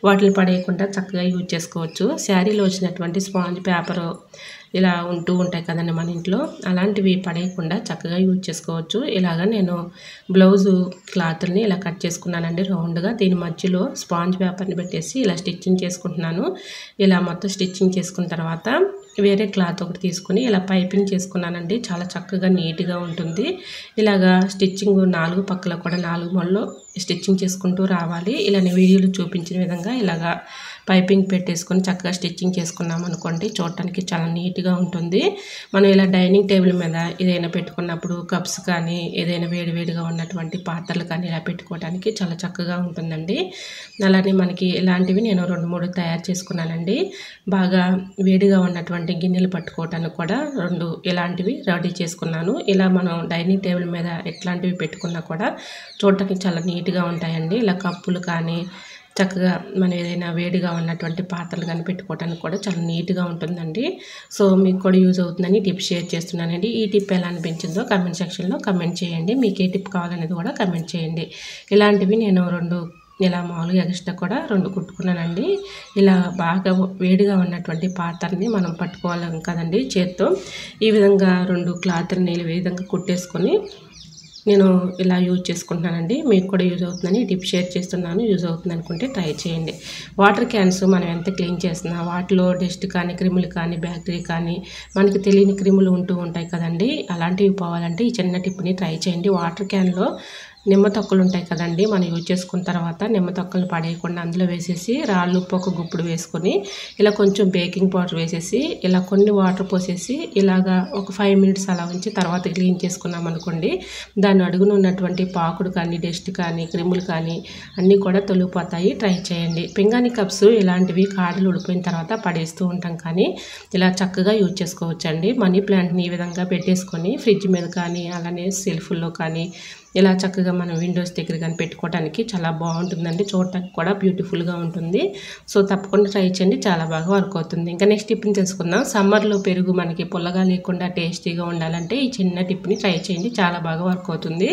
వాటిని పడేయకుండా చక్కగా యూజ్ చేసుకోవచ్చు. శారీలో వచ్చినటువంటి స్పాంజ్ పేపర్ ఇలా ఉంటూ ఉంటాయి కదండి మన ఇంట్లో, అలాంటివి పడేయకుండా చక్కగా యూజ్ చేసుకోవచ్చు. ఇలాగ నేను బ్లౌజు క్లాత్ని ఇలా కట్ చేసుకున్నానండి రౌండ్గా. దీని మధ్యలో స్పాంజ్ పేపర్ని పెట్టేసి ఇలా స్టిచ్చింగ్ చేసుకుంటున్నాను. ఇలా మొత్తం స్టిచ్చింగ్ చేసుకున్న తర్వాత వేరే క్లాత్ ఒకటి తీసుకుని ఇలా పైపింగ్ చేసుకున్నానండి. చాలా చక్కగా నీట్గా ఉంటుంది. ఇలాగా స్టిచ్చింగ్ 4 పక్కల కూడా 4 మూలలో స్టిచ్చింగ్ చేసుకుంటూ రావాలి. ఇలా నేను వీడియోలో చూపించిన విధంగా ఇలాగా పైపింగ్ పెట్టేసుకొని చక్కగా స్టిచ్చింగ్ చేసుకున్నాం అనుకోండి చూడటానికి చాలా నీట్గా ఉంటుంది. మనం ఇలా డైనింగ్ టేబుల్ మీద ఏదైనా పెట్టుకున్నప్పుడు కప్స్ కానీ ఏదైనా వేడివేడిగా ఉన్నటువంటి పాత్రలు కానీ ఇలా పెట్టుకోవడానికి చాలా చక్కగా ఉంటుందండి. అలానే మనకి ఇలాంటివి నేను 2-3 తయారు చేసుకున్నానండి. బాగా వేడిగా ఉన్నటువంటి గిన్నెలు పట్టుకోవడానికి కూడా 2 ఇలాంటివి రెడీ చేసుకున్నాను. ఇలా మనం డైనింగ్ టేబుల్ మీద ఎట్లాంటివి పెట్టుకున్నా కూడా చూడటానికి చాలా నీట్గా ఉంటాయండి. ఇలా కప్పులు కానీ చక్కగా మనం ఏదైనా వేడిగా ఉన్నటువంటి పాత్రలు కానీ పెట్టుకోవడానికి కూడా చాలా నీట్గా ఉంటుందండి. సో మీకు కూడా యూజ్ అవుతుందని టిప్ షేర్ చేస్తున్నానండి. ఈ టిప్ ఎలా అనిపించిందో కామెంట్ సెక్షన్లో కమెంట్ చేయండి. మీకు ఏ టిప్ కావాలనేది కూడా కమెంట్ చేయండి. ఇలాంటివి నేను 2 ఇలా మామూలుగా ఎక్స్ట్రా కూడా 2 కుట్టుకున్నానండి. ఇలా బాగా వేడిగా ఉన్నటువంటి పాత్రని మనం పట్టుకోవాలి కదండి చేత్తో. ఈ విధంగా 2 క్లాత్ని ఈ విధంగా కుట్టేసుకొని నేను ఇలా యూజ్ చేసుకుంటున్నానండి. మీకు కూడా యూజ్ అవుతుందని టిప్ షేర్ చేస్తున్నాను. యూజ్ అవుతుంది అనుకుంటే ట్రై చేయండి. వాటర్ క్యాన్స్ మనం ఎంత క్లీన్ చేస్తున్నా వాటిలో డస్ట్ కానీ క్రిములు కానీ బ్యాక్టీరియా కానీ మనకి తెలియని క్రిములు ఉంటూ ఉంటాయి కదండి, అలాంటివి పోవాలంటే ఈ చిన్న టిప్ని ట్రై చేయండి. వాటర్ క్యాన్లో నిమ్మ తొక్కలు ఉంటాయి కదండి, మనం యూజ్ చేసుకున్న తర్వాత నిమ్మ తొక్కలు పడేయకుండా అందులో వేసేసి రాళ్ళు ఉప్పు ఒక గుప్పుడు వేసుకొని ఇలా కొంచెం బేకింగ్ పౌడర్ వేసేసి ఇలా కొన్ని వాటర్ పోసేసి ఇలాగా ఒక 5 మినిట్స్ అలా ఉంచి తర్వాత క్లీన్ చేసుకున్నాం అనుకోండి దాని అడుగున ఉన్నటువంటి పాకుడు కానీ డస్ట్ కానీ క్రిములు కానీ అన్నీ కూడా తొలగిపోతాయి. ట్రై చేయండి. పింగాణి కప్స్ ఇలాంటివి కాడలు ఉడిపోయిన తర్వాత పడేస్తూ ఉంటాం కానీ ఇలా చక్కగా యూజ్ చేసుకోవచ్చండి. మనీ ప్లాంట్ని ఈ విధంగా పెట్టేసుకొని ఫ్రిడ్జ్ మీద కానీ అలానే సెల్ఫ్లో కానీ ఇలా చక్కగా మనం విండోస్ దగ్గర కానీ పెట్టుకోవడానికి చాలా బాగుంటుందండి. చూడటానికి కూడా బ్యూటిఫుల్గా ఉంటుంది. సో తప్పకుండా ట్రై చేయండి, చాలా బాగా వర్క్ అవుతుంది. ఇంకా నెక్స్ట్ టిప్ని తెలుసుకుందాం. సమ్మర్లో పెరుగు మనకి పుల్లగా లేకుండా టేస్టీగా ఉండాలంటే ఈ చిన్న టిప్ని ట్రై చేయండి, చాలా బాగా వర్క్ అవుతుంది.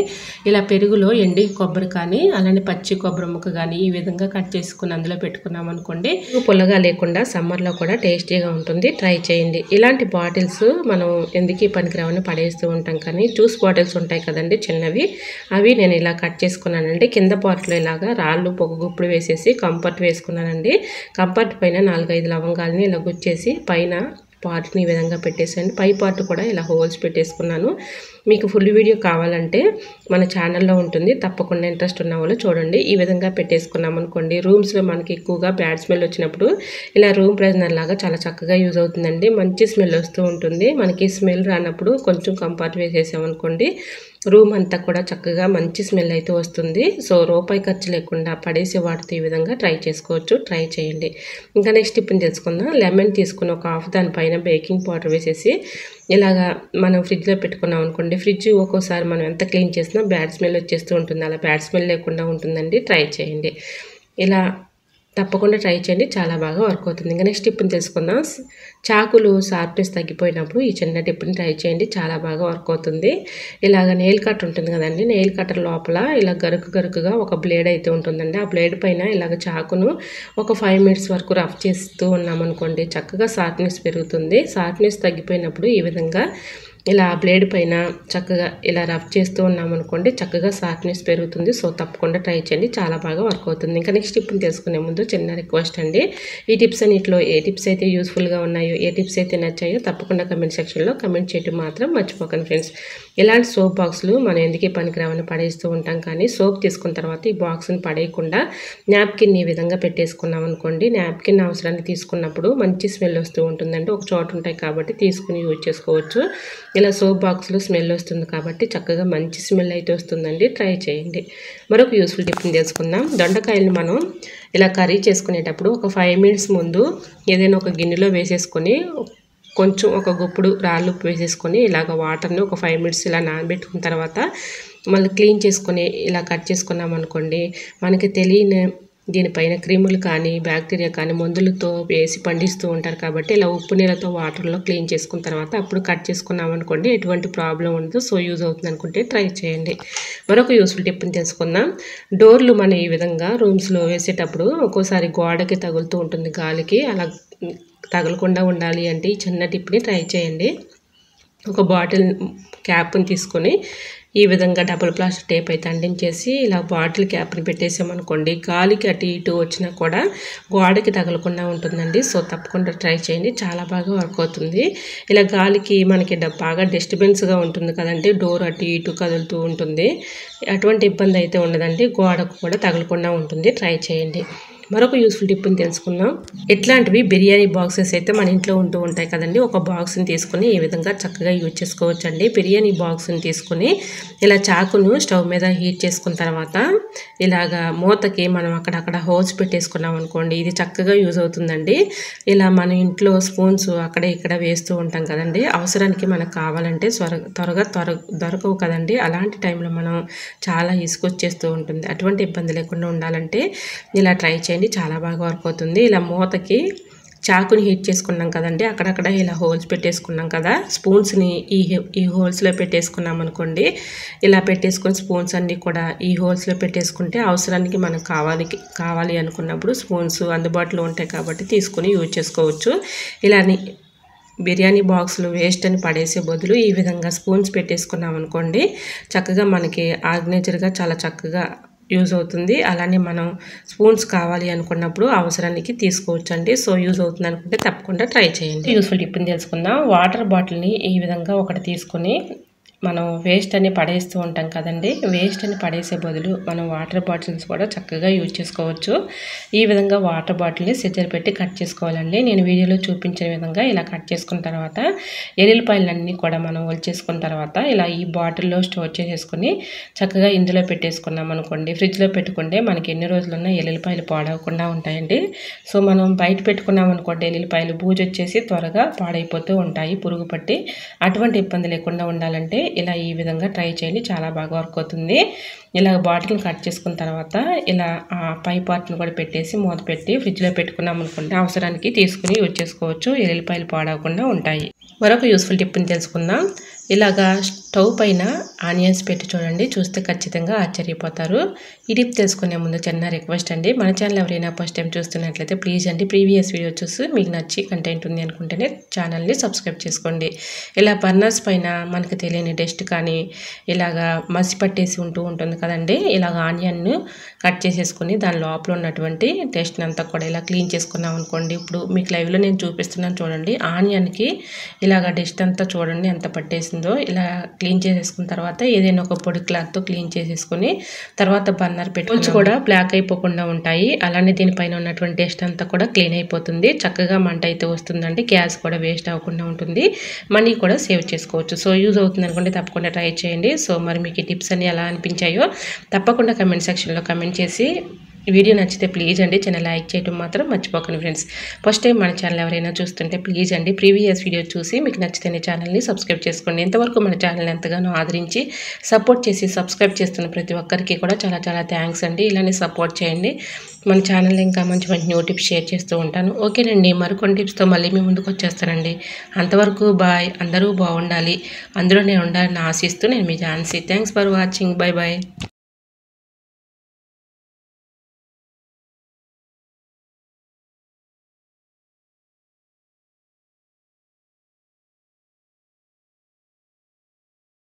ఇలా పెరుగులో ఎండి కొబ్బరి కానీ అలానే పచ్చి కొబ్బరి ముక్క కానీ ఈ విధంగా కట్ చేసుకుని అందులో పెట్టుకున్నాం అనుకోండి పుల్లగా లేకుండా సమ్మర్లో కూడా టేస్టీగా ఉంటుంది. ట్రై చేయండి. ఇలాంటి బాటిల్స్ మనం ఎందుకు పనికిరావని పడేస్తూ ఉంటాం కానీ జ్యూస్ బాటిల్స్ ఉంటాయి కదండి చిన్నవి, అవి నేను ఇలా కట్ చేసుకున్నానండి. కింద పార్ట్లో ఇలాగా రాళ్ళు పొగ గుప్పుడు వేసేసి కంఫర్ట్ వేసుకున్నానండి. కంఫర్ట్ పైన 4-5 లవంగాలని ఇలా గుచ్చేసి పైన పార్ట్ని ఈ విధంగా పెట్టేసాను. పై పార్ట్ కూడా ఇలా హోల్స్ పెట్టేసుకున్నాను. మీకు ఫుల్ వీడియో కావాలంటే మన ఛానల్లో ఉంటుంది, తప్పకుండా ఇంట్రెస్ట్ ఉన్న వాళ్ళు చూడండి. ఈ విధంగా పెట్టేసుకున్నాం అనుకోండి రూమ్స్లో మనకి ఎక్కువగా బ్యాడ్ స్మెల్ వచ్చినప్పుడు ఇలా రూమ్ ఫ్రెషనర్ లాగా చాలా చక్కగా యూజ్ అవుతుందండి. మంచి స్మెల్ వస్తూ ఉంటుంది. మనకి స్మెల్ రానప్పుడు కొంచెం కంఫర్ట్ వేసేసామనుకోండి రూమ్ అంతా కూడా చక్కగా మంచి స్మెల్ అయితే వస్తుంది. సో రూపాయి ఖర్చు లేకుండా పడేసే వాటితో ఈ విధంగా ట్రై చేసుకోవచ్చు. ట్రై చేయండి. ఇంకా నెక్స్ట్ టిప్ని తెలుసుకుందాం. లెమన్ తీసుకుని ఒక హాఫ్ దానిపైన బేకింగ్ పౌడర్ వేసేసి ఇలాగా మనం ఫ్రిడ్జ్లో పెట్టుకున్నాం అనుకోండి, ఫ్రిడ్జ్ ఒక్కోసారి మనం ఎంత క్లీన్ చేసినా బ్యాడ్ స్మెల్ వచ్చేస్తూ ఉంటుంది. అలా బ్యాడ్ స్మెల్ లేకుండా ఉంటుందండి. ట్రై చేయండి. ఇలా తప్పకుండా ట్రై చేయండి. చాలా బాగా వర్క్ అవుతుంది. ఇంకా నెక్స్ట్ టిప్ని తెలుసుకుందాం. చాకులు షార్ప్నెస్ తగ్గిపోయినప్పుడు ఈ చిన్న టిప్ని ట్రై చేయండి. చాలా బాగా వర్క్ అవుతుంది. ఇలాగ నెయిల్ కట్ ఉంటుంది కదండి, నెయిల్ కటర్ లోపల ఇలా గరుకుగా ఒక బ్లేడ్ అయితే ఉంటుందండి. ఆ బ్లేడ్ పైన ఇలాగ చాకును ఒక 5 మినిట్స్ వరకు రఫ్ చేస్తూ ఉన్నామనుకోండి, చక్కగా షార్ప్నెస్ పెరుగుతుంది. షార్ప్నెస్ తగ్గిపోయినప్పుడు ఈ విధంగా ఇలా బ్లేడ్ పైన చక్కగా ఇలా రఫ్ చేస్తూ ఉన్నామనుకోండి, చక్కగా షార్ప్నెస్ పెరుగుతుంది. సో తప్పకుండా ట్రై చేయండి. చాలా బాగా వర్క్ అవుతుంది. ఇంకా నెక్స్ట్ టిప్ని తెలుసుకునే ముందు చిన్న రిక్వెస్ట్ అండి. ఈ టిప్స్ అన్నిటిలో ఏ టిప్స్ అయితే యూస్ఫుల్గా ఉన్నాయో, ఏ టిప్స్ అయితే నచ్చాయో తప్పకుండా కమెంట్ సెక్షన్లో కమెంట్ చేయడం మాత్రం మర్చిపోకండి ఫ్రెండ్స్. ఇలాంటి సోప్ బాక్సులు మనం ఎందుకే పనికిరావని పడేస్తూ ఉంటాం, కానీ సోప్ తీసుకున్న తర్వాత ఈ బాక్స్ని పడేయకుండా నాప్కిన్ ఈ విధంగా పెట్టేసుకున్నాం అనుకోండి, నాప్కిన్ అవసరాన్ని తీసుకున్నప్పుడు మంచి స్మెల్ వస్తూ ఉంటుందండి. ఒక చోట ఉంటాయి కాబట్టి తీసుకుని యూజ్ చేసుకోవచ్చు. ఇలా సోప్ బాక్స్లో స్మెల్ వస్తుంది కాబట్టి చక్కగా మంచి స్మెల్ అయితే వస్తుందండి. ట్రై చేయండి. మరొక యూస్ఫుల్ టిప్ని తెలుసుకుందాం. దొండకాయలను మనం ఇలా కర్రీ చేసుకునేటప్పుడు ఒక 5 మినిట్స్ ముందు ఏదైనా ఒక గిన్నెలో వేసేసుకొని కొంచెం ఒక గుప్పుడు రాళ్ళు ఉప్పు వేసేసుకొని ఇలాగ వాటర్ని ఒక 5 మినిట్స్ ఇలా నానబెట్టుకున్న తర్వాత మళ్ళీ క్లీన్ చేసుకొని ఇలా కట్ చేసుకున్నాం అనుకోండి, మనకి తెలియని దీనిపైన క్రిములు కానీ బ్యాక్టీరియా కానీ మందులతో వేసి పండిస్తూ ఉంటారు కాబట్టి ఇలా ఉప్పు నీళ్ళతో వాటర్లో క్లీన్ చేసుకున్న తర్వాత అప్పుడు కట్ చేసుకున్నాం అనుకోండి, ఎటువంటి ప్రాబ్లం ఉండదు. సో యూజ్ అవుతుంది అనుకుంటే ట్రై చేయండి. మరొక యూస్ఫుల్ టిప్ని తెలుసుకుందాం. డోర్లు మనం ఈ విధంగా రూమ్స్లో వేసేటప్పుడు ఒక్కోసారి గోడకి తగులుతూ ఉంటుంది గాలికి, అలా తగలకుండా ఉండాలి అంటే ఈ చిన్న టిప్ని ట్రై చేయండి. ఒక బాటిల్ క్యాప్ని తీసుకొని ఈ విధంగా డబుల్ ప్లాస్టర్ టేప్ అయితే అంటించేసి ఇలా బాటిల్ క్యాప్ని పెట్టేసామనుకోండి, గాలికి అటు ఇటు వచ్చినా కూడా గోడకి తగలకుండా ఉంటుందండి. సో తప్పకుండా ట్రై చేయండి. చాలా బాగా వర్క్ అవుతుంది. ఇలా గాలికి మనకి బాగా డిస్టర్బెన్స్గా ఉంటుంది కదండి, డోర్ అటు ఇటు కదులుతూ ఉంటుంది, అటువంటి ఇబ్బంది అయితే ఉండదండి. గోడకు కూడా తగలకుండా ఉంటుంది. ట్రై చేయండి. మరొక యూస్ఫుల్ టిప్ని తెలుసుకుందాం. ఇట్లాంటివి బిర్యానీ బాక్సెస్ అయితే మన ఇంట్లో ఉంటూ ఉంటాయి కదండి. ఒక బాక్స్ని తీసుకుని ఈ విధంగా చక్కగా యూజ్ చేసుకోవచ్చండి. బిర్యానీ బాక్స్ని తీసుకుని ఇలా చాకును స్టవ్ మీద హీట్ చేసుకున్న తర్వాత ఇలాగా మూతకి మనం అక్కడక్కడ హోల్స్ పెట్టేసుకున్నాం అనుకోండి, ఇది చక్కగా యూజ్ అవుతుందండి. ఇలా మన ఇంట్లో స్పూన్స్ అక్కడ ఇక్కడ వేస్తూ ఉంటాం కదండి, అవసరానికి మనకు కావాలంటే త్వరగా దొరకవు కదండి. అలాంటి టైంలో మనం చాలా ఇసుకొచ్చేస్తూ ఉంటుంది. అటువంటి ఇబ్బంది లేకుండా ఉండాలంటే ఇలా ట్రై చేయండి. చాలా బాగా వర్క్ అవుతుంది. ఇలా మూతకి చాకుని హీట్ చేసుకున్నాం కదండి, అక్కడక్కడ ఇలా హోల్స్ పెట్టేసుకున్నాం కదా, స్పూన్స్ని ఈ హోల్స్లో పెట్టేసుకున్నాం అనుకోండి, ఇలా పెట్టేసుకొని స్పూన్స్ అన్నీ కూడా ఈ హోల్స్లో పెట్టేసుకుంటే అవసరానికి మనకు కావాలి అనుకున్నప్పుడు స్పూన్స్ అందుబాటులో ఉంటాయి కాబట్టి తీసుకుని యూజ్ చేసుకోవచ్చు. ఇలా బిర్యానీ బాక్సులు వేస్ట్ అని పడేసే బదులు ఈ విధంగా స్పూన్స్ పెట్టేసుకున్నాం అనుకోండి, చక్కగా మనకి ఆర్గనైజర్గా చాలా చక్కగా యూజ్ అవుతుంది. అలానే మనం స్పూన్స్ కావాలి అనుకున్నప్పుడు అవసరానికి తీసుకోవచ్చు అండి. సో యూజ్ అవుతుంది అనుకుంటే తప్పకుండా ట్రై చేయండి. యూస్ఫుల్ టిప్ని తెలుసుకుందాం. వాటర్ బాటిల్ని ఈ విధంగా ఒకటి తీసుకొని మనం వేస్ట్ అని పడేస్తూ ఉంటాం కదండి, వేస్ట్ అని పడేసే బదులు మనం వాటర్ బాటిల్స్ కూడా చక్కగా యూజ్ చేసుకోవచ్చు. ఈ విధంగా వాటర్ బాటిల్ని సిజర్ పెట్టి కట్ చేసుకోవాలండి. నేను వీడియోలో చూపించిన విధంగా ఇలా కట్ చేసుకున్న తర్వాత ఎల్లుల్లిపాయలన్నీ కూడా మనం ఒలిచేసుకున్న తర్వాత ఇలా ఈ బాటిల్లో స్టోర్ చేసేసుకొని చక్కగా ఇందులో పెట్టేసుకున్నాం అనుకోండి, ఫ్రిడ్జ్లో పెట్టుకుంటే మనకి ఎన్ని రోజులున్నా ఎల్లుల్లిపాయలు పాడవకుండా ఉంటాయండి. సో మనం బయట పెట్టుకున్నాం అనుకోండి, ఎల్లుల్లిపాయలు బూజు వచ్చేసి త్వరగా పాడైపోతూ ఉంటాయి, పురుగు పట్టి. అటువంటి ఇబ్బంది లేకుండా ఉండాలంటే ఇలా ఈ విధంగా ట్రై చేయండి. చాలా బాగా వర్క్ అవుతుంది. ఇలా బాటిల్ని కట్ చేసుకున్న తర్వాత ఇలా ఆ పై పార్ట్ని కూడా పెట్టేసి మూత పెట్టి ఫ్రిడ్జ్లో పెట్టుకున్నాం అనుకుంటే అవసరానికి తీసుకుని యూజ్ చేసుకోవచ్చు. ఎల్లుల్లిపాయలు పాడవకుండా ఉంటాయి. మరొక యూస్ఫుల్ టిప్ని తెలుసుకుందాం. ఇలాగా స్టవ్ పైన ఆనియన్స్ పెట్టి చూడండి, చూస్తే ఖచ్చితంగా ఆశ్చర్యపోతారు. ఈ టిప్ తెలుసుకునే ముందు చిన్న రిక్వెస్ట్ అండి, మన ఛానల్ ఎవరైనా ఫస్ట్ టైం చూస్తున్నట్లయితే ప్లీజ్ అండి ప్రీవియస్ వీడియో చూసి మీకు నచ్చి కంటెంట్ ఉంది అనుకుంటేనే ఛానల్ని సబ్స్క్రైబ్ చేసుకోండి. ఇలా బర్నర్స్ పైన మనకు తెలియని డస్ట్ కానీ ఇలాగా మసి పట్టేసి ఉంటుంది కదండి, ఇలాగ ఆనియన్ను కట్ చేసేసుకుని దాని లోపల ఉన్నటువంటి డస్ట్ని అంతా కూడా ఇలా క్లీన్ చేసుకున్నాం అనుకోండి. ఇప్పుడు మీకు లైవ్లో నేను చూపిస్తున్నాను చూడండి, ఆనియన్కి ఇలాగ డస్ట్ అంతా చూడండి ఎంత పట్టేసిందో. ఇలా క్లీన్ చేసేసుకున్న తర్వాత ఏదైనా ఒక పొడి క్లాత్తో క్లీన్ చేసేసుకొని తర్వాత బర్నర్ పెట్టుకోవచ్చు కూడా బ్లాక్ అయిపోకుండా ఉంటాయి. అలానే దీనిపైన ఉన్నటువంటి డస్ట్ అంతా కూడా క్లీన్ అయిపోతుంది. చక్కగా మంట అయితే వస్తుందండి. గ్యాస్ కూడా వేస్ట్ అవ్వకుండా ఉంటుంది. మనీ కూడా సేవ్ చేసుకోవచ్చు. సో యూజ్ అవుతుంది అనుకుంటే తప్పకుండా ట్రై చేయండి. సో మరి మీకు ఈ టిప్స్ అన్ని ఎలా అనిపించాయో తప్పకుండా కమెంట్ సెక్షన్లో కమెంట్ చేసి వీడియో నచ్చితే ప్లీజ్ అండి చిన్న లైక్ చేయడం మాత్రం మర్చిపోకండి ఫ్రెండ్స్. ఫస్ట్ టైం మన ఛానల్ ఎవరైనా చూస్తుంటే ప్లీజ్ అండి ప్రీవియస్ వీడియో చూసి మీకు నచ్చితే ఛానల్ని సబ్స్క్రైబ్ చేసుకోండి. ఇంతవరకు మన ఛానల్ ఎంతగానో ఆదరించి సపోర్ట్ చేసి సబ్స్క్రైబ్ చేస్తున్న ప్రతి ఒక్కరికి కూడా చాలా చాలా థ్యాంక్స్ అండి. ఇలానే సపోర్ట్ చేయండి. మన ఛానల్ ఇంకా మంచి మంచి న్యూ టిప్స్ షేర్ చేస్తూ ఉంటాను. ఓకేనండి, మరికొన్ని టిప్స్తో మళ్ళీ మీ ముందుకు వచ్చేస్తానండి. అంతవరకు బాయ్. అందరూ బాగుండాలి, అందులో నేను ఉండాలని ఆశిస్తూ నేను మీ Jhansi. Thanks for watching. Bye bye.